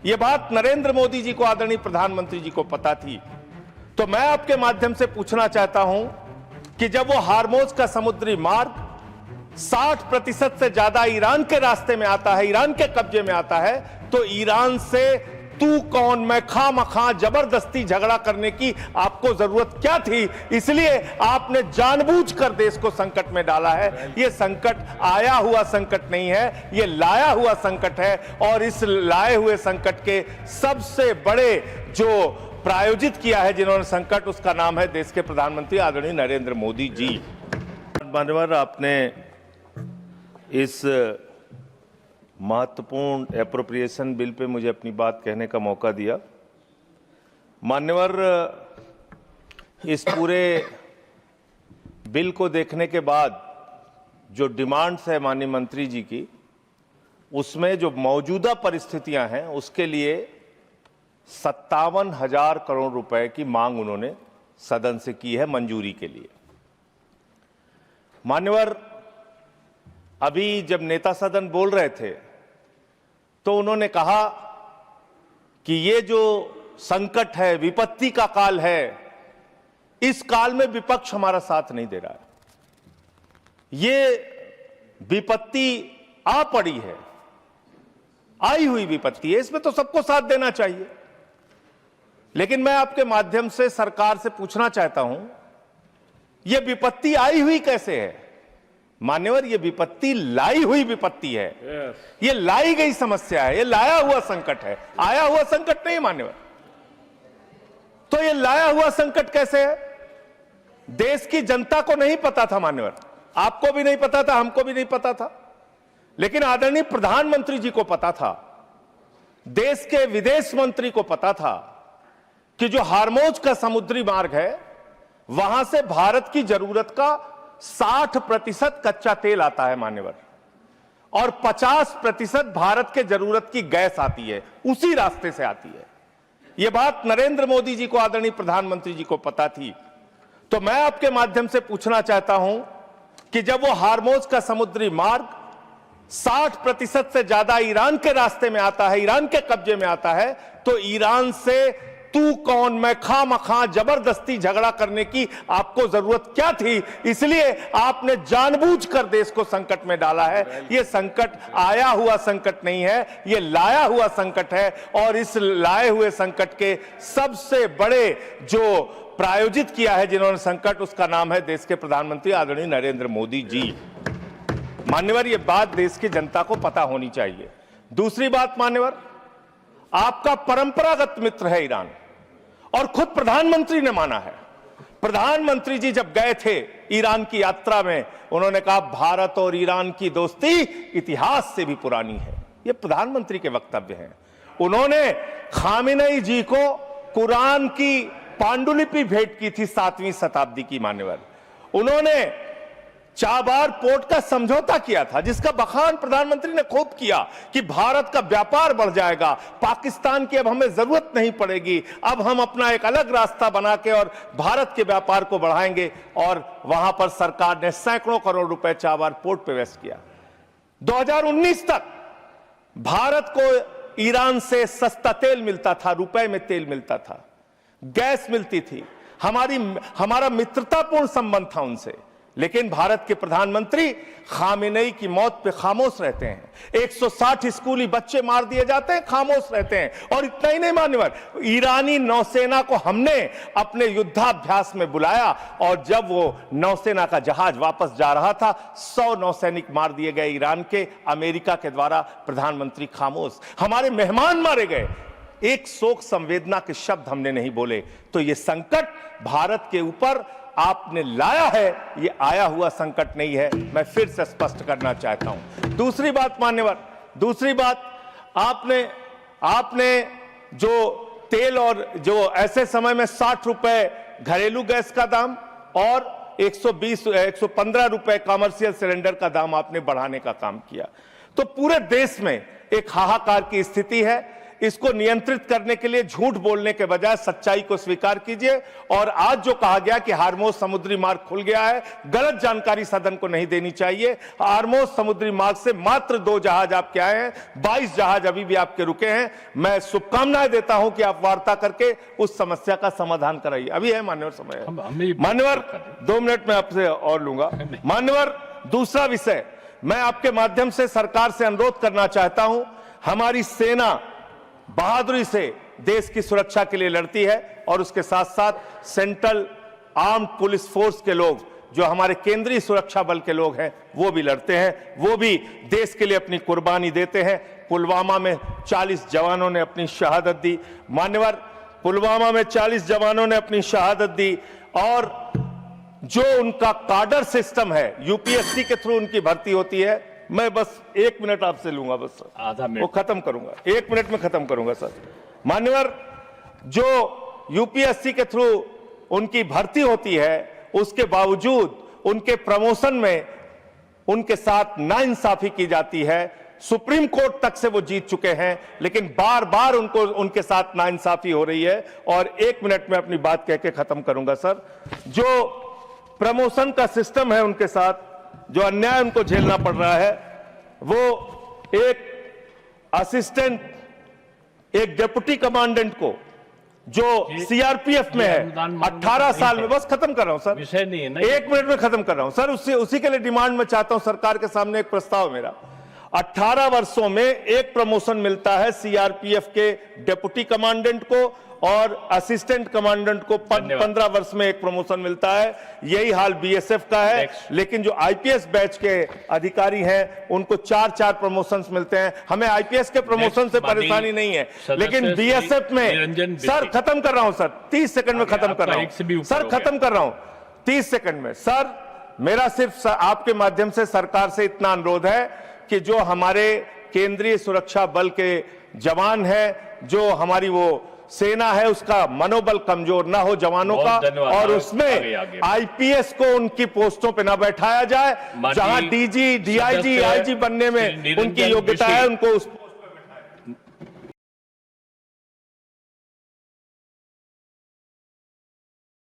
ये बात नरेंद्र मोदी जी को, आदरणीय प्रधानमंत्री जी को पता थी। तो मैं आपके माध्यम से पूछना चाहता हूं कि जब वो हार्मोज का समुद्री मार्ग 60% से ज्यादा ईरान के रास्ते में आता है, ईरान के कब्जे में आता है, तो ईरान से तू कौन मैं खामखा जबरदस्ती झगड़ा करने की आपको जरूरत क्या थी? इसलिए आपने जानबूझकर देश को संकट में डाला है। यह संकट आया हुआ संकट नहीं है, यह लाया हुआ संकट है। और इस लाए हुए संकट के सबसे बड़े जो प्रायोजित किया है जिन्होंने संकट, उसका नाम है देश के प्रधानमंत्री आदरणीय नरेंद्र मोदी जी। मान्यवर, आपने इस महत्वपूर्ण एप्रोप्रिएशन बिल पे मुझे अपनी बात कहने का मौका दिया। मान्यवर, इस पूरे बिल को देखने के बाद जो डिमांड्स है माननीय मंत्री जी की, उसमें जो मौजूदा परिस्थितियां हैं उसके लिए 57,000 करोड़ रुपए की मांग उन्होंने सदन से की है मंजूरी के लिए। मान्यवर, अभी जब नेता सदन बोल रहे थे तो उन्होंने कहा कि ये जो संकट है, विपत्ति का काल है, इस काल में विपक्ष हमारा साथ नहीं दे रहा है। ये विपत्ति आ पड़ी है, आई हुई विपत्ति है, इसमें तो सबको साथ देना चाहिए। लेकिन मैं आपके माध्यम से सरकार से पूछना चाहता हूं, यह विपत्ति आई हुई कैसे है? मान्यवर, यह विपत्ति लाई हुई विपत्ति है। यह लाई गई समस्या है, यह लाया हुआ संकट है, आया हुआ संकट नहीं मान्यवर। तो यह लाया हुआ संकट कैसे है? देश की जनता को नहीं पता था मान्यवर, आपको भी नहीं पता था, हमको भी नहीं पता था, लेकिन आदरणीय प्रधानमंत्री जी को पता था, देश के विदेश मंत्री को पता था कि जो हार्मोज का समुद्री मार्ग है, वहां से भारत की जरूरत का 60% कच्चा तेल आता है मान्यवर, और 50% भारत के जरूरत की गैस आती है, उसी रास्ते से आती है। यह बात नरेंद्र मोदी जी को, आदरणीय प्रधानमंत्री जी को पता थी। तो मैं आपके माध्यम से पूछना चाहता हूं कि जब वो हार्मोज का समुद्री मार्ग 60% से ज्यादा ईरान के रास्ते में आता है, ईरान के कब्जे में आता है, तो ईरान से तू कौन मैं खामखा जबरदस्ती झगड़ा करने की आपको जरूरत क्या थी? इसलिए आपने जानबूझकर देश को संकट में डाला है। यह संकट आया हुआ संकट नहीं है, यह लाया हुआ संकट है। और इस लाए हुए संकट के सबसे बड़े जो प्रायोजित किया है जिन्होंने संकट, उसका नाम है देश के प्रधानमंत्री आदरणीय नरेंद्र मोदी जी। मान्यवर, यह बात देश की जनता को पता होनी चाहिए। दूसरी बात मान्यवर, आपका परंपरागत मित्र है ईरान, और खुद प्रधानमंत्री ने माना है। प्रधानमंत्री जी जब गए थे ईरान की यात्रा में, उन्होंने कहा भारत और ईरान की दोस्ती इतिहास से भी पुरानी है। ये प्रधानमंत्री के वक्तव्य हैं। उन्होंने खामेनेई जी को कुरान की पांडुलिपि भेंट की थी 7वीं शताब्दी की मान्यवर। उन्होंने चाबार पोर्ट का समझौता किया था, जिसका बखान प्रधानमंत्री ने खूब किया कि भारत का व्यापार बढ़ जाएगा, पाकिस्तान की अब हमें जरूरत नहीं पड़ेगी, अब हम अपना एक अलग रास्ता बना के और भारत के व्यापार को बढ़ाएंगे। और वहां पर सरकार ने सैकड़ों करोड़ रुपए चाबार पोर्ट पे वेस्ट किया। 2019 तक भारत को ईरान से सस्ता तेल मिलता था, रुपए में तेल मिलता था, गैस मिलती थी, हमारा मित्रतापूर्ण संबंध था उनसे। लेकिन भारत के प्रधानमंत्री खामेनेई की मौत पे खामोश रहते हैं। 160 स्कूली बच्चे मार दिए जाते हैं, खामोश रहते हैं। और इतना ही नहीं मान्यवर, ईरानी नौसेना को हमने अपने युद्धाभ्यास में बुलाया, और जब वो नौसेना का जहाज वापस जा रहा था, 100 नौसैनिक मार दिए गए ईरान के, अमेरिका के द्वारा। प्रधानमंत्री खामोश। हमारे मेहमान मारे गए, एक शोक संवेदना के शब्द हमने नहीं बोले। तो ये संकट भारत के ऊपर आपने लाया है, ये आया हुआ संकट नहीं है, मैं फिर से स्पष्ट करना चाहता हूं। दूसरी बात मान्यवर, दूसरी बात, आपने जो तेल और जो ऐसे समय में 60 रुपए घरेलू गैस का दाम और 115 रुपए कॉमर्शियल सिलेंडर का दाम आपने बढ़ाने का काम किया। तो पूरे देश में एक हाहाकार की स्थिति है, इसको नियंत्रित करने के लिए झूठ बोलने के बजाय सच्चाई को स्वीकार कीजिए। और आज जो कहा गया कि हार्मोज समुद्री मार्ग खुल गया है, गलत जानकारी सदन को नहीं देनी चाहिए। हार्मोज समुद्री मार्ग से मात्र 2 जहाज आपके आए हैं, 22 जहाज अभी भी आपके रुके हैं। मैं शुभकामनाएं देता हूं कि आप वार्ता करके उस समस्या का समाधान कराइए। अभी है मान्यवर समय है। मान्यवर 2 मिनट में आपसे और लूंगा। मान्यवर दूसरा विषय, मैं आपके माध्यम से सरकार से अनुरोध करना चाहता हूं, हमारी सेना बहादुरी से देश की सुरक्षा के लिए लड़ती है और उसके साथ साथ सेंट्रल आर्म्ड पुलिस फोर्स के लोग, जो हमारे केंद्रीय सुरक्षा बल के लोग हैं, वो भी लड़ते हैं, वो भी देश के लिए अपनी कुर्बानी देते हैं। पुलवामा में 40 जवानों ने अपनी शहादत दी। मान्यवर, पुलवामा में 40 जवानों ने अपनी शहादत दी और जो उनका काडर सिस्टम है, यूपीएससी के थ्रू उनकी भर्ती होती है। मैं बस 1 मिनट आपसे लूंगा, बस आधा मिनट, वो खत्म करूंगा, 1 मिनट में खत्म करूंगा सर। मान्यवर, जो यूपीएससी के थ्रू उनकी भर्ती होती है, उसके बावजूद उनके प्रमोशन में उनके साथ नाइंसाफी की जाती है। सुप्रीम कोर्ट तक से वो जीत चुके हैं, लेकिन बार बार उनके साथ नाइंसाफी हो रही है। और 1 मिनट में अपनी बात कह के खत्म करूंगा सर। जो प्रमोशन का सिस्टम है उनके साथ, जो अन्याय उनको झेलना पड़ रहा है, वो एक असिस्टेंट, एक डिप्टी कमांडेंट को जो सीआरपीएफ में है, 18 साल में, बस खत्म कर रहा हूं सर, विषय नहीं है ना, 1 मिनट में खत्म कर रहा हूं सर। उसी के लिए डिमांड में चाहता हूं सरकार के सामने एक प्रस्ताव मेरा। 18 वर्षों में एक प्रमोशन मिलता है सीआरपीएफ के डिप्टी कमांडेंट को और असिस्टेंट कमांडेंट को 15 वर्ष में एक प्रमोशन मिलता है। यही हाल बीएसएफ का है। लेकिन जो आईपीएस बैच के अधिकारी हैं, उनको 4-4 प्रमोशंस मिलते हैं। हमें आईपीएस के प्रमोशन से परेशानी नहीं है, लेकिन बीएसएफ में, सर खत्म कर रहा हूं सर, 30 सेकंड में खत्म कर रहा हूं सर, खत्म कर रहा हूं 30 सेकंड में सर। मेरा सिर्फ आपके माध्यम से सरकार से इतना अनुरोध है कि जो हमारे केंद्रीय सुरक्षा बल के जवान हैं, जो हमारी वो सेना है, उसका मनोबल कमजोर ना हो जवानों का, और उसमें आईपीएस को उनकी पोस्टों पे ना बैठाया जाए। जहां डीजी, डीआईजी, आईजी बनने में उनकी योग्यता है, उनको उस